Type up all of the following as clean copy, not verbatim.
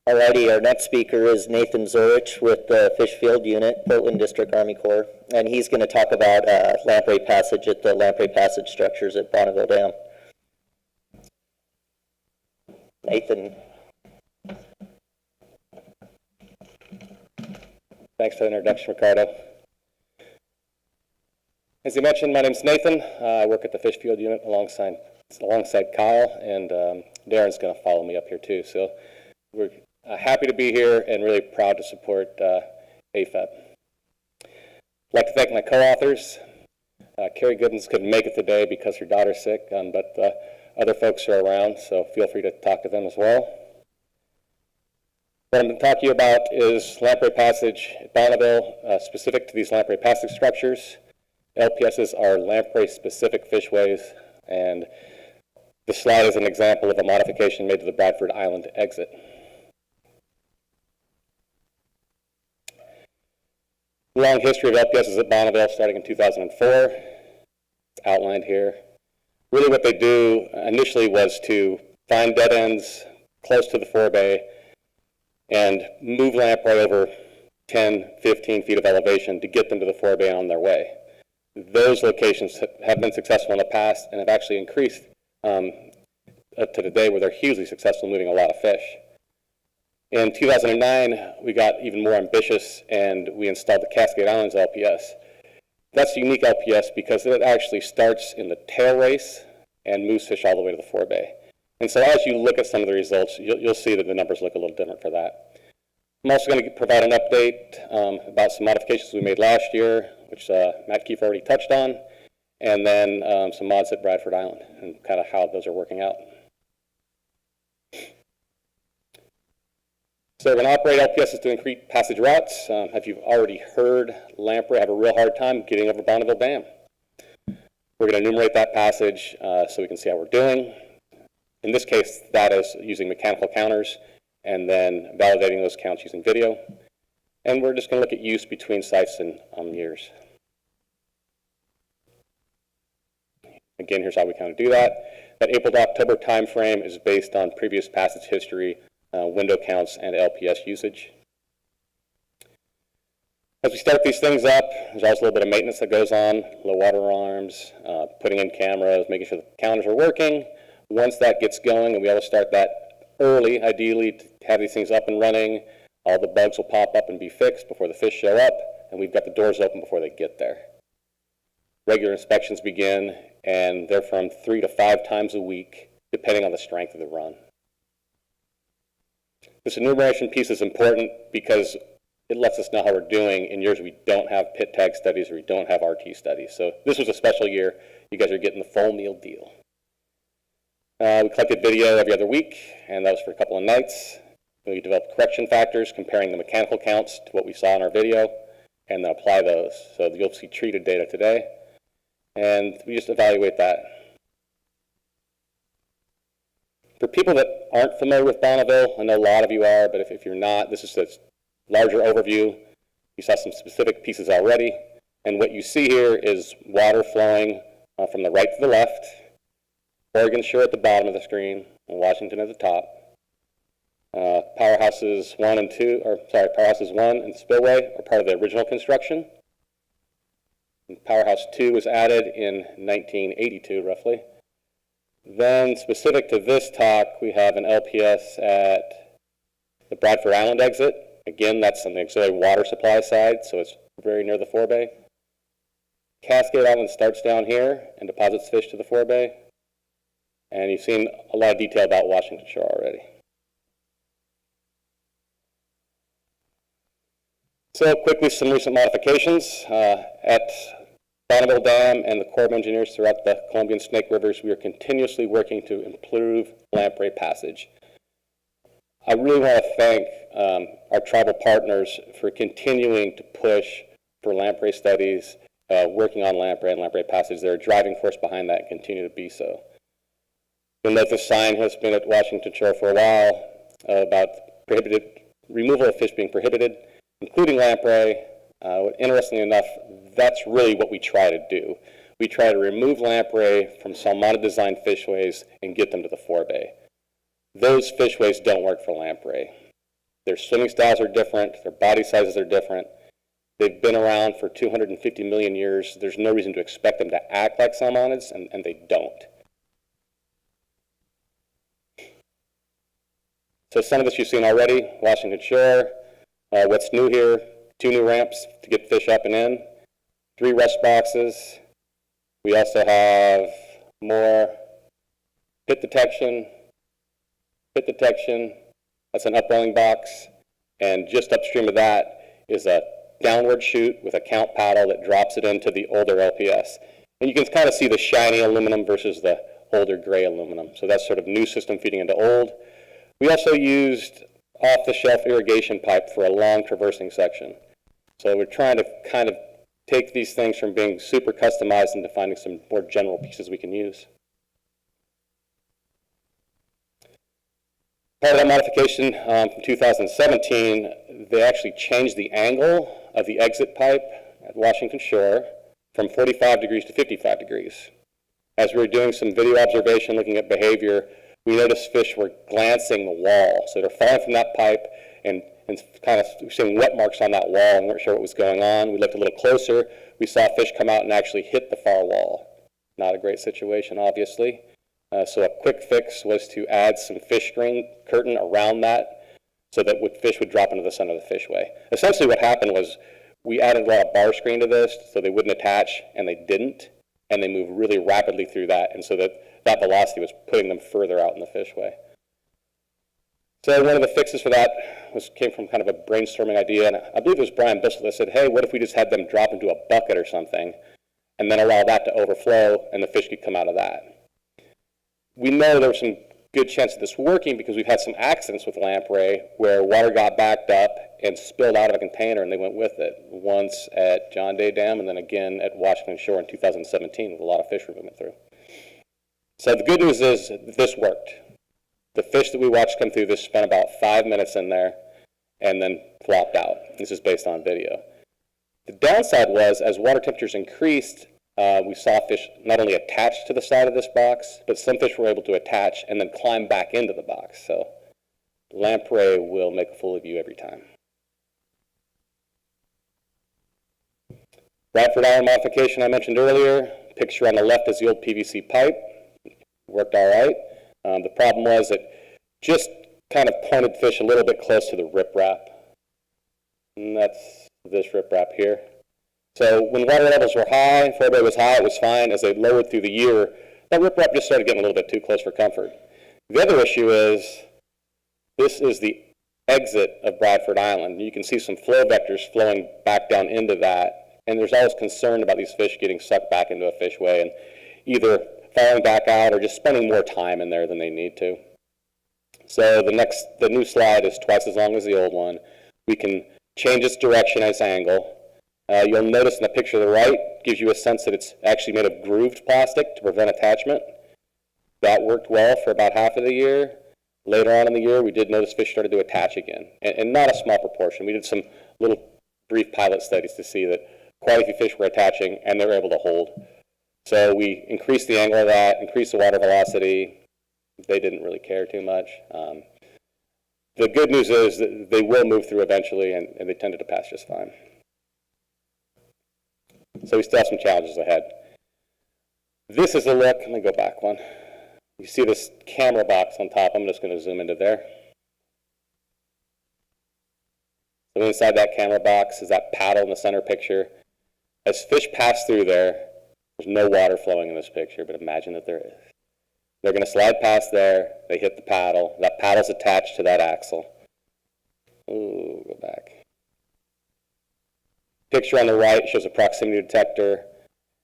Alrighty, our next speaker is Nathan Zorich with the Fish Field Unit, Portland District Army Corps, and he's going to talk about lamprey passage at the lamprey passage structures at Bonneville Dam. Nathan. Thanks for the introduction, Ricardo. As you mentioned, my name's Nathan. I work at the Fish Field Unit alongside Kyle, and Darren's going to follow me up here too. So we're happy to be here and really proud to support AFEP. I'd like to thank my co-authors. Kerrie Gibbons couldn't make it today because her daughter's sick, but other folks are around, so feel free to talk to them as well. What I'm going to talk to you about is lamprey passage at Bonneville, specific to these lamprey passage structures. LPSs are lamprey-specific fishways, and this slide is an example of a modification made to the Radford Island exit. Long history of LPSs at Bonneville, starting in 2004. It's outlined here. Really what they do initially was to find dead ends close to the forebay and move lamprey over 10, 15 feet of elevation to get them to the forebay on their way. Those locations have been successful in the past and have actually increased up to today where they're hugely successful moving a lot of fish. In 2009, we got even more ambitious and we installed the Cascade Islands LPS. That's a unique LPS because it actually starts in the tail race and moves fish all the way to the forebay. And so as you look at some of the results, you'll see that the numbers look a little different for that. I'm also going to provide an update about some modifications we made last year, which Matt Keefe already touched on, and then some mods at Radford Island and kind of how those are working out. So we're going to operate LPSs to increase passage routes. If you've already heard, lamprey have a real hard time getting over Bonneville Dam. We're going to enumerate that passage so we can see how we're doing. In this case, that is using mechanical counters and then validating those counts using video. And we're just going to look at use between sites and years. Again, here's how we kind of do that. That April to October time frame is based on previous passage history, window counts, and LPS usage. As we start these things up, there's also a little bit of maintenance that goes on, low water alarms, putting in cameras, making sure the counters are working. Once that gets going, and we always start that early, ideally, to have these things up and running, all the bugs will pop up and be fixed before the fish show up, and we've got the doors open before they get there. Regular inspections begin, and they're from 3 to 5 times a week, depending on the strength of the run. This enumeration piece is important because it lets us know how we're doing in years we don't have pit tag studies or we don't have RT studies. So this was a special year. You guys are getting the full meal deal. We collected video every other week, and that was for a couple of nights. We developed correction factors comparing the mechanical counts to what we saw in our video, and then apply those. So you'll see treated data today, and we just evaluate that. For people that aren't familiar with Bonneville, I know a lot of you are, but if you're not, this is a larger overview. You saw some specific pieces already, and what you see here is water flowing from the right to the left, Oregon Shore at the bottom of the screen, and Washington at the top. Powerhouses 1 and Spillway are part of the original construction. And Powerhouse 2 was added in 1982, roughly. Then, specific to this talk, we have an LPS at the Radford Island exit. Again, that's on the auxiliary water supply side, so it's very near the forebay. Cascade Island starts down here and deposits fish to the forebay. And you've seen a lot of detail about Washington Shore already. So quickly, some recent modifications. At Bonneville Dam and the Corps of Engineers throughout the Columbia and Snake Rivers, we are continuously working to improve lamprey passage. I really want to thank our tribal partners for continuing to push for lamprey studies, working on lamprey and lamprey passage. They're a driving force behind that and continue to be so. You'll note this sign has been at Washington Shore for a while about removal of fish being prohibited, including lamprey. Interestingly enough, that's really what we try to do. We try to remove lamprey from salmonid designed fishways and get them to the forebay. Those fishways don't work for lamprey. Their swimming styles are different, their body sizes are different. They've been around for 250 million years. There's no reason to expect them to act like salmonids, and they don't. So some of this you've seen already, Washington Shore. What's new here, 2 new ramps to get fish up and in, 3 rest boxes. We also have more pit detection, that's an upwelling box, and just upstream of that is a downward chute with a count paddle that drops it into the older LPS. And you can kind of see the shiny aluminum versus the older gray aluminum. So that's sort of new system feeding into old. We also used off-the-shelf irrigation pipe for a long traversing section. So we're trying to kind of take these things from being super customized into finding some more general pieces we can use. Part of that modification from 2017, they actually changed the angle of the exit pipe at Washington Shore from 45 degrees to 55 degrees. As we were doing some video observation looking at behavior, we noticed fish were glancing the wall. So they're falling from that pipe and kind of seeing wet marks on that wall and weren't sure what was going on. We looked a little closer. We saw fish come out and actually hit the far wall. Not a great situation, obviously. So a quick fix was to add some fish screen curtain around that so that fish would drop into the center of the fishway. Essentially what happened was we added a lot of bar screen to this so they wouldn't attach, and they didn't, and they moved really rapidly through that, and so that velocity was putting them further out in the fishway. So one of the fixes for that came from kind of a brainstorming idea, and I believe it was Brian Bissell that said, hey, what if we just had them drop into a bucket or something and then allow that to overflow and the fish could come out of that. We know there was some good chance of this working because we've had some accidents with lamprey where water got backed up and spilled out of a container and they went with it. Once at John Day Dam and then again at Washington Shore in 2017 with a lot of fish were moving through. So the good news is this worked. The fish that we watched come through this spent about 5 minutes in there and then flopped out. This is based on video. The downside was as water temperatures increased, we saw fish not only attached to the side of this box, but some fish were able to attach and then climb back into the box. So lamprey will make a fool of you every time. Radford Island modification I mentioned earlier. Picture on the left is the old PVC pipe. Worked all right. The problem was it just kind of pointed fish a little bit close to the riprap. And that's this riprap here. So when water levels were high, flow rate was high, it was fine. As they lowered through the year, that riprap just started getting a little bit too close for comfort. The other issue is this is the exit of Radford Island. You can see some flow vectors flowing back down into that, and there's always concern about these fish getting sucked back into a fishway and either falling back out or just spending more time in there than they need to. So the new slide is twice as long as the old one. We can change its direction and its angle. You'll notice in the picture to the right gives you a sense that it's actually made of grooved plastic to prevent attachment. That worked well for about half of the year. Later on in the year, we did notice fish started to attach again, and not a small proportion. We did some little brief pilot studies to see that quite a few fish were attaching, and they were able to hold. So we increased the angle of that, increased the water velocity. They didn't really care too much. The good news is that they will move through eventually, and they tended to pass just fine. So we still have some challenges ahead. This is a look. Let me go back one. You see this camera box on top. I'm just going to zoom into there. So inside that camera box is that paddle in the center picture. As fish pass through there, there's no water flowing in this picture, but imagine that there is. They're going to slide past there. They hit the paddle. That paddle's attached to that axle. Ooh, go back. Picture on the right shows a proximity detector.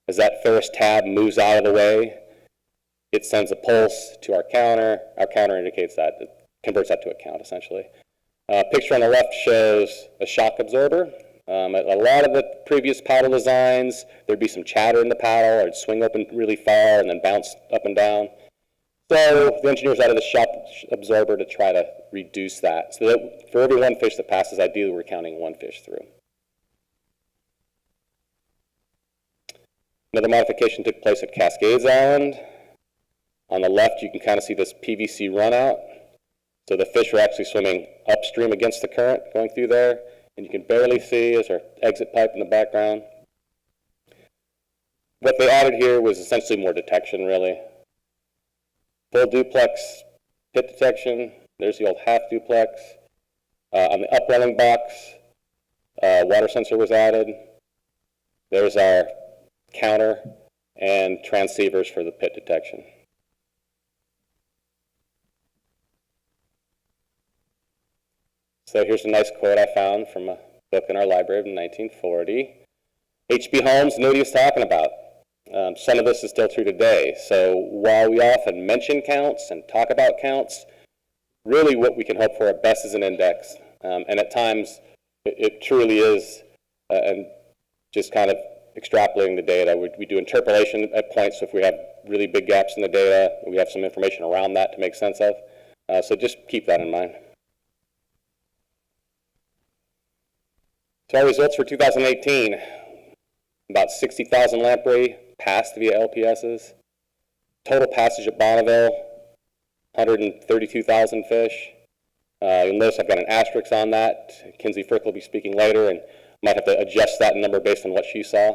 As that Ferris tab moves out of the way, it sends a pulse to our counter. Our counter indicates that, it converts that to a count, essentially. Picture on the left shows a shock absorber. A lot of the previous paddle designs, there'd be some chatter in the paddle, or it'd swing open really far and then bounce up and down. So the engineers added a shock absorber to try to reduce that. So that for every one fish that passes, ideally we're counting one fish through. Another modification took place at Cascade Island. On the left, you can kind of see this PVC runout. So the fish are actually swimming upstream against the current going through there, and you can barely see is our exit pipe in the background. What they added here was essentially more detection, really. Full duplex pit detection. There's the old half duplex. On the upwelling box, water sensor was added. There's our counter and transceivers for the pit detection. So here's a nice quote I found from a book in our library in 1940. H.B. Holmes knew what he was talking about. Some of this is still true today. So while we often mention counts and talk about counts, really what we can hope for at best is an index. And at times, it truly is, and just kind of extrapolating the data. We do interpolation at points, so if we have really big gaps in the data, we have some information around that to make sense of. So just keep that in mind. So our results for 2018, about 60,000 lamprey passed via LPSs. Total passage at Bonneville, 132,000 fish. You'll notice I've got an asterisk on that. Kinsey Frick will be speaking later and might have to adjust that number based on what she saw.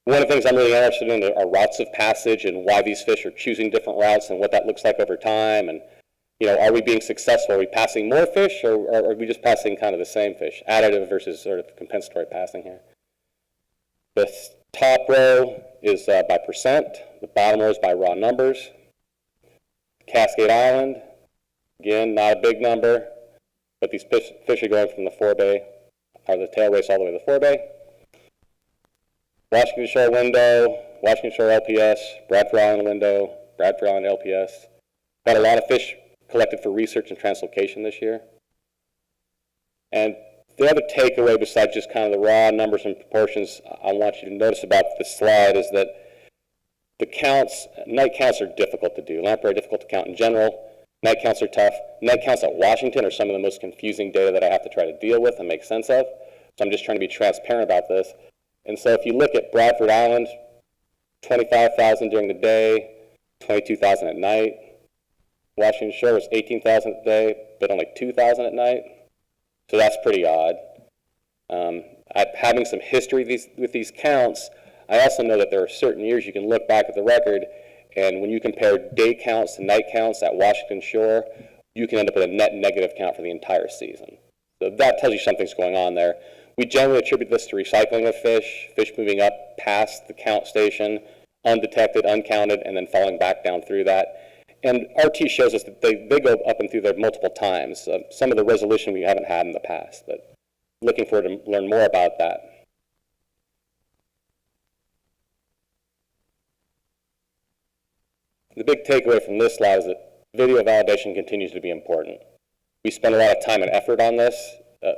One of the things I'm really interested in are routes of passage and why these fish are choosing different routes and what that looks like over time. And, you know, are we being successful? Are we passing more fish, or are we just passing kind of the same fish? Additive versus sort of compensatory passing here. The top row is by percent. The bottom row is by raw numbers. Cascade Island, again, not a big number, but these fish are going from the forebay, or the tail race all the way to the forebay. Washington Shore window, Washington Shore LPS, Radford Island window, Radford Island LPS. Got a lot of fish collected for research and translocation this year. And the other takeaway besides just kind of the raw numbers and proportions I want you to notice about this slide is that the counts, night counts are difficult to do. Lamprey are difficult to count in general. Night counts are tough. Night counts at Washington are some of the most confusing data that I have to try to deal with and make sense of. So I'm just trying to be transparent about this. And so if you look at Radford Island, 25,000 during the day, 22,000 at night. Washington Shore was 18,000 a day, but only 2,000 at night. So that's pretty odd. Having some history with these counts, I also know that there are certain years you can look back at the record, and when you compare day counts to night counts at Washington Shore, you can end up with a net negative count for the entire season. So that tells you something's going on there. We generally attribute this to recycling of fish moving up past the count station, undetected, uncounted, and then falling back down through that. And RT shows us that they go up and through there multiple times. Some of the resolution we haven't had in the past, but looking forward to learn more about that. The big takeaway from this slide is that video validation continues to be important. We spend a lot of time and effort on this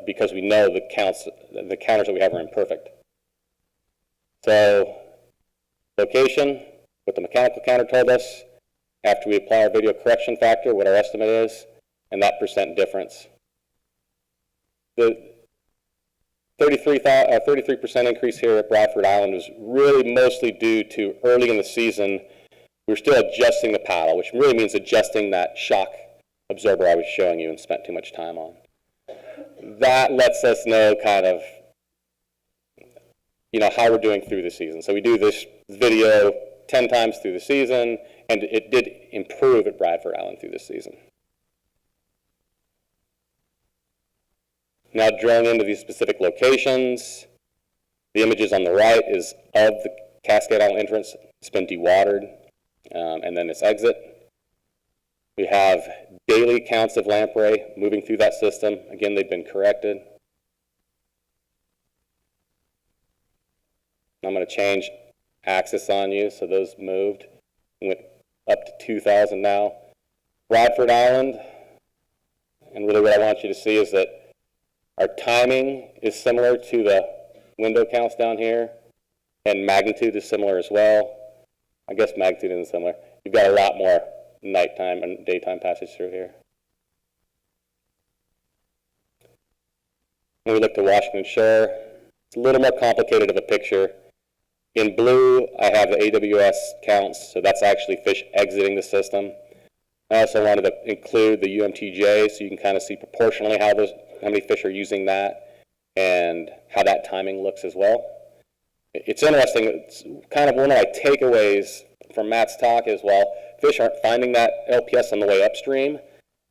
because we know the counters that we have are imperfect. So, location, what the mechanical counter told us, after we apply our video correction factor, what our estimate is, and that percent difference. The 33% increase here at Radford Island was really mostly due to early in the season, we were still adjusting the paddle, which really means adjusting that shock absorber I was showing you and spent too much time on. That lets us know kind of, you know, how we're doing through the season. So we do this video 10 times through the season, and it did improve at Radford Island through this season. Now drilling into these specific locations, the images on the right is of the Cascade Island entrance. It's been dewatered, and then its exit. We have daily counts of lamprey moving through that system. Again, they've been corrected. I'm going to change axis on you, so those moved. Went up to 2,000 now. Radford Island, and really what I want you to see is that our timing is similar to the window counts down here, and magnitude is similar as well. I guess magnitude isn't similar. You've got a lot more nighttime and daytime passage through here. When we look to Washington Shore, it's a little more complicated of a picture. In blue, I have the AWS counts, so that's actually fish exiting the system. I also wanted to include the UMTJ so you can kind of see proportionally how many fish are using that and how that timing looks as well. It's interesting, it's kind of one of my takeaways from Matt's talk is, well, fish aren't finding that LPS on the way upstream.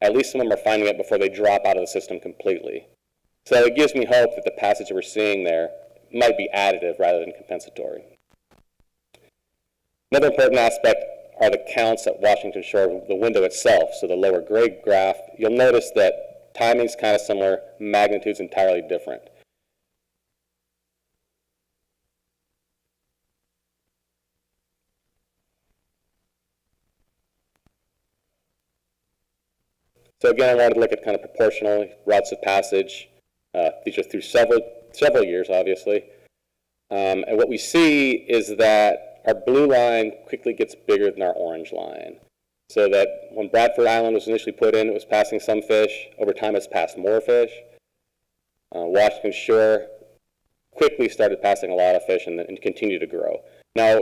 At least some of them are finding it before they drop out of the system completely. So it gives me hope that the passage that we're seeing there might be additive rather than compensatory. Another important aspect are the counts at Washington Shore, the window itself, so the lower gray graph. You'll notice that timing's kind of similar, magnitude's entirely different. So again, I wanted to look at kind of proportional routes of passage. These are through several years, obviously. And what we see is that our blue line quickly gets bigger than our orange line. So that when Radford Island was initially put in, it was passing some fish. Over time, it's passed more fish. Washington Shore quickly started passing a lot of fish and continued to grow. Now,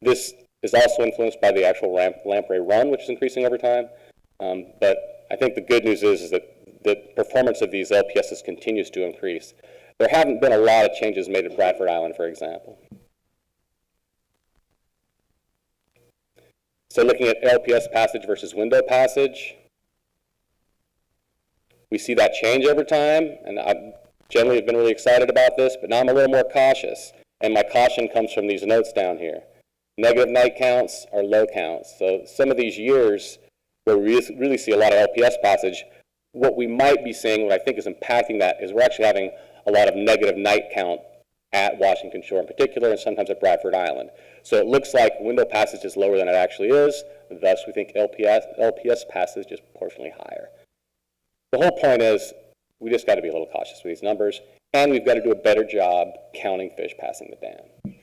this is also influenced by the actual lamprey run, which is increasing over time. But I think the good news is that the performance of these LPSs continues to increase. There haven't been a lot of changes made at Radford Island, for example. So looking at LPS passage versus window passage, we see that change over time, and I generally have been really excited about this, but now I'm a little more cautious, and my caution comes from these notes down here. Negative night counts are low counts. So some of these years where we really see a lot of LPS passage, what we might be seeing, what I think is impacting that, is we're actually having a lot of negative night count at Washington Shore in particular, and sometimes at Radford Island. So it looks like window passage is lower than it actually is, thus we think LPS passage is proportionally higher. The whole point is we just got to be a little cautious with these numbers, and we've got to do a better job counting fish passing the dam.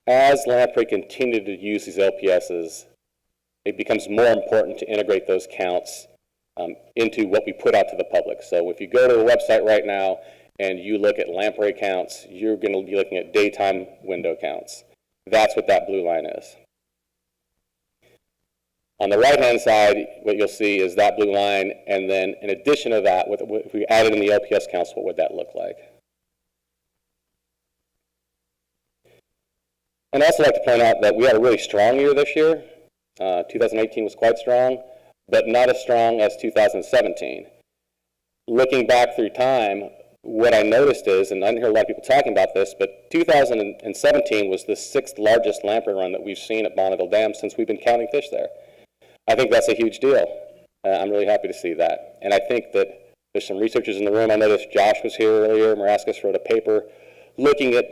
As lamprey continue to use these LPSs, it becomes more important to integrate those counts into what we put out to the public. So if you go to the website right now and you look at lamprey counts, you're going to be looking at daytime window counts. That's what that blue line is. On the right-hand side, what you'll see is that blue line, and then in addition to that, if we added in the LPS counts, what would that look like? And I'd also like to point out that we had a really strong year this year. 2018 was quite strong, but not as strong as 2017. Looking back through time, what I noticed is, and I didn't hear a lot of people talking about this, but 2017 was the 6th largest lamprey run that we've seen at Bonneville Dam since we've been counting fish there. I think that's a huge deal. I'm really happy to see that. And I think that there's some researchers in the room. I noticed Josh was here earlier. Marascus wrote a paper looking at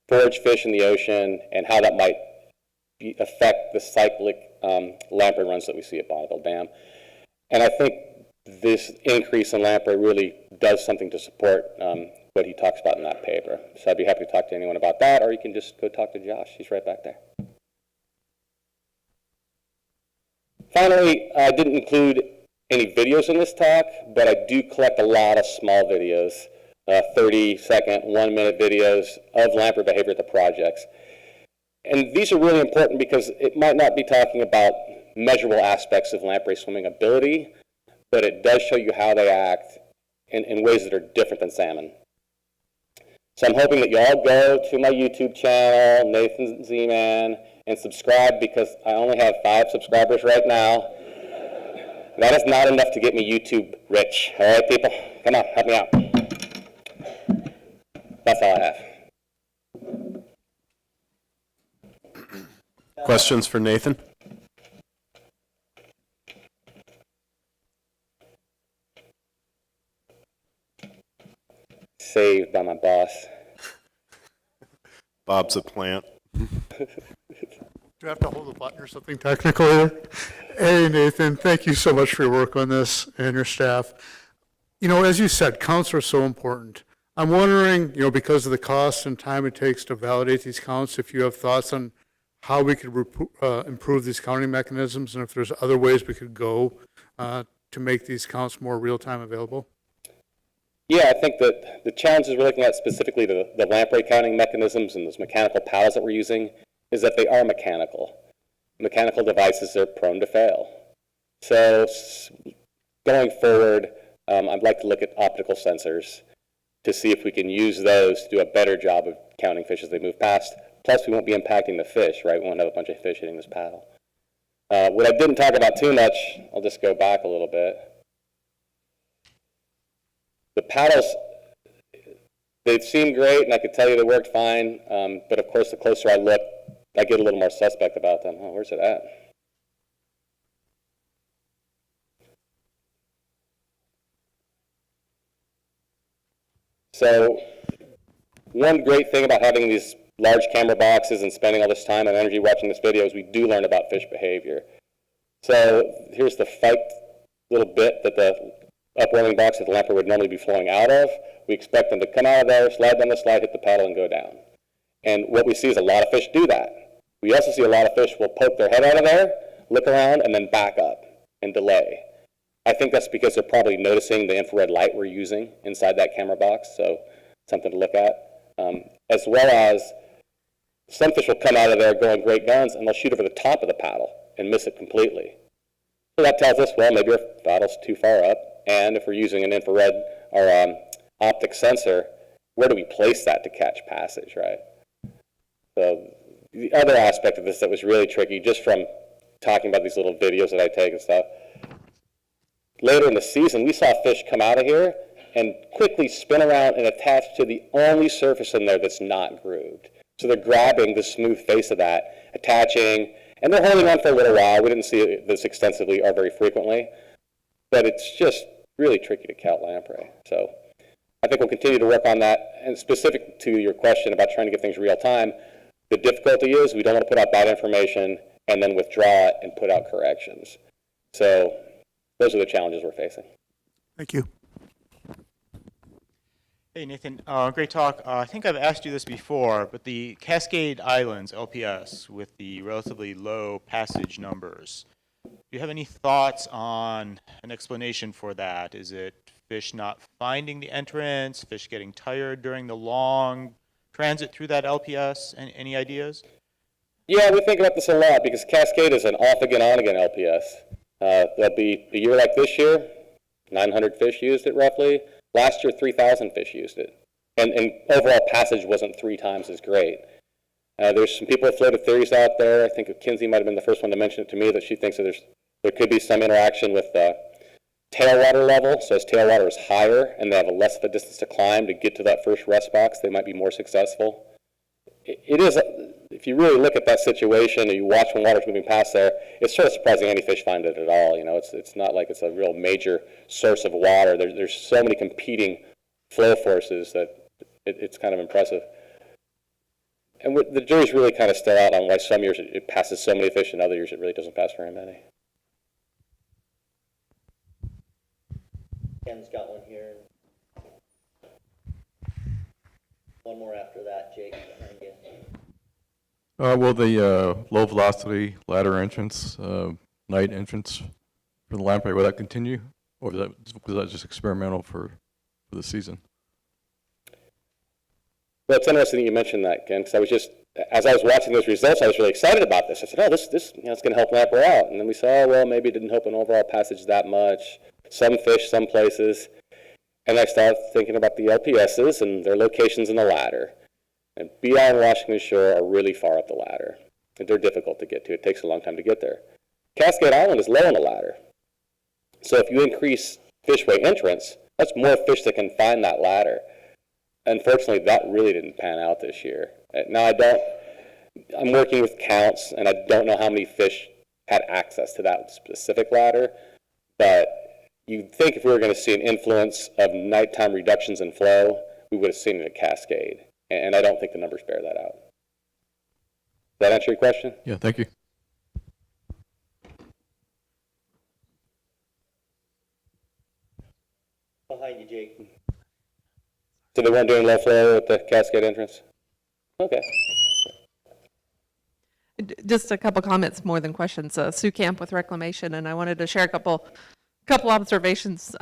forage fish in the ocean and how that might affect the cyclic lamprey runs that we see at Bonneville Dam. And I think this increase in lamprey really does something to support what he talks about in that paper. So I'd be happy to talk to anyone about that, or you can just go talk to Josh. He's right back there. Finally, I didn't include any videos in this talk, but I do collect a lot of small videos, 30-second, 1-minute videos of lamprey behavior at the projects. And these are really important because it might not be talking about measurable aspects of lamprey swimming ability, but it does show you how they act in ways that are different than salmon. So I'm hoping that you all go to my YouTube channel, Nathan Z-Man, and subscribe, because I only have 5 subscribers right now. That is not enough to get me YouTube rich. All right, people? Come on, help me out. That's all I have. Questions for Nathan? Saved by my boss. Bob's a plant. Do I have to hold a button or something technical here? Hey, Nathan, thank you so much for your work on this and your staff. You know, as you said, counts are so important. I'm wondering, you know, because of the cost and time it takes to validate these counts, if you have thoughts on how we could improve these counting mechanisms, and if there's other ways we could go to make these counts more real-time available? Yeah, I think that the challenges we're looking at specifically the lamprey counting mechanisms and those mechanical paddles that we're using is that they are mechanical. Mechanical devices are prone to fail. So going forward, I'd like to look at optical sensors to see if we can use those to do a better job of counting fish as they move past. Plus, we won't be impacting the fish, right? We won't have a bunch of fish hitting this paddle. What I didn't talk about too much, I'll just go back a little bit. The paddles, they seem great, and I could tell you they worked fine, but of course, the closer I look, I get a little more suspect about them. Oh, where's it at? So one great thing about having these large camera boxes and spending all this time and energy watching this video is we do learn about fish behavior. So here's the fight little bit that the upwelling box that the lamprey would normally be flowing out of. We expect them to come out of there, slide down the slide, hit the paddle, and go down. And what we see is a lot of fish do that. We also see a lot of fish will poke their head out of there, look around, and then back up and delay. I think that's because they're probably noticing the infrared light we're using inside that camera box, so something to look at. As well as some fish will come out of there going great guns, and they'll shoot over the top of the paddle and miss it completely. So that tells us, well, maybe our paddle's too far up, and if we're using an infrared or optic sensor, where do we place that to catch passage, right? So the other aspect of this that was really tricky, just from talking about these little videos that I take and stuff, later in the season, we saw fish come out of here and quickly spin around and attach to the only surface in there that's not grooved. So they're grabbing the smooth face of that, attaching, and they're holding on for a little while. We didn't see this extensively or very frequently, but it's just really tricky to count lamprey. So I think we'll continue to work on that. And specific to your question about trying to get things real time, the difficulty is we don't want to put out bad information and then withdraw it and put out corrections. So those are the challenges we're facing. Thank you. Hey, Nathan, great talk. I think I've asked you this before, but the Cascade Islands, LPS, with the relatively low passage numbers, do you have any thoughts on an explanation for that? Is it fish not finding the entrance, fish getting tired during the long transit through that LPS? Any ideas? Yeah, we think about this a lot because Cascade is an off-again, on-again LPS. There'll be a year like this year, 900 fish used it roughly. Last year, 3,000 fish used it. And overall passage wasn't 3 times as great. There's some people that floated theories out there. I think Kinsey might have been the first one to mention it to me, that she thinks that there could be some interaction with tailwater level. So as tailwater is higher and they have a less of a distance to climb to get to that first rest box, they might be more successful. It is, if you really look at that situation and you watch when water's moving past there, it's sort of surprising any fish find it at all. You know, it's not like it's a real major source of water. There's so many competing flow forces that it's kind of impressive. And the jury's really kind of still out on why some years it passes so many fish and other years it really doesn't pass very many. Ken's got one here. One more after that, Jake. Will the low velocity ladder entrance, night entrance for the lamprey, will that continue? Or was that just experimental for the season? Well, it's interesting that you mentioned that, Ken, because as I was watching those results, I was really excited about this. I said, oh, this it's going to help lamprey out. And then we saw, oh, well, maybe it didn't help an overall passage that much. Some fish, some places. And I started thinking about the LPSs and their locations in the ladder. And BI and Washington Shore are really far up the ladder. And they're difficult to get to. It takes a long time to get there. Cascade Island is low on the ladder. So if you increase fishway entrance, that's more fish that can find that ladder. Unfortunately, that really didn't pan out this year. Now, I'm working with counts, and I don't know how many fish had access to that specific ladder, but you'd think if we were going to see an influence of nighttime reductions in flow, we would have seen it at Cascade, and I don't think the numbers bear that out. Does that answer your question? Yeah, thank you. Behind you, Jake. So they weren't doing low flow at the Cascade entrance? Okay. Just a couple comments more than questions. Sue Camp with Reclamation, and I wanted to share a couple observations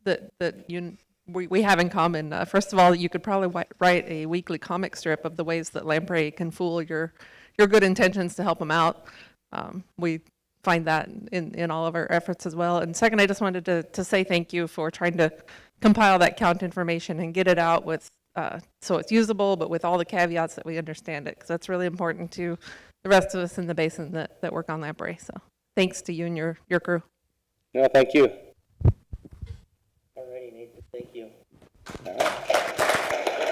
that you we have in common. First of all, you could probably write a weekly comic strip of the ways that Lamprey can fool your good intentions to help them out. We find that in all of our efforts as well. And second, I just wanted to say thank you for trying to compile that count information and get it out with so it's usable, but with all the caveats that we understand it, because that's really important to the rest of us in the basin that work on Lamprey. So thanks to you and your crew. No, thank you. All righty, Nathan, thank you. All right.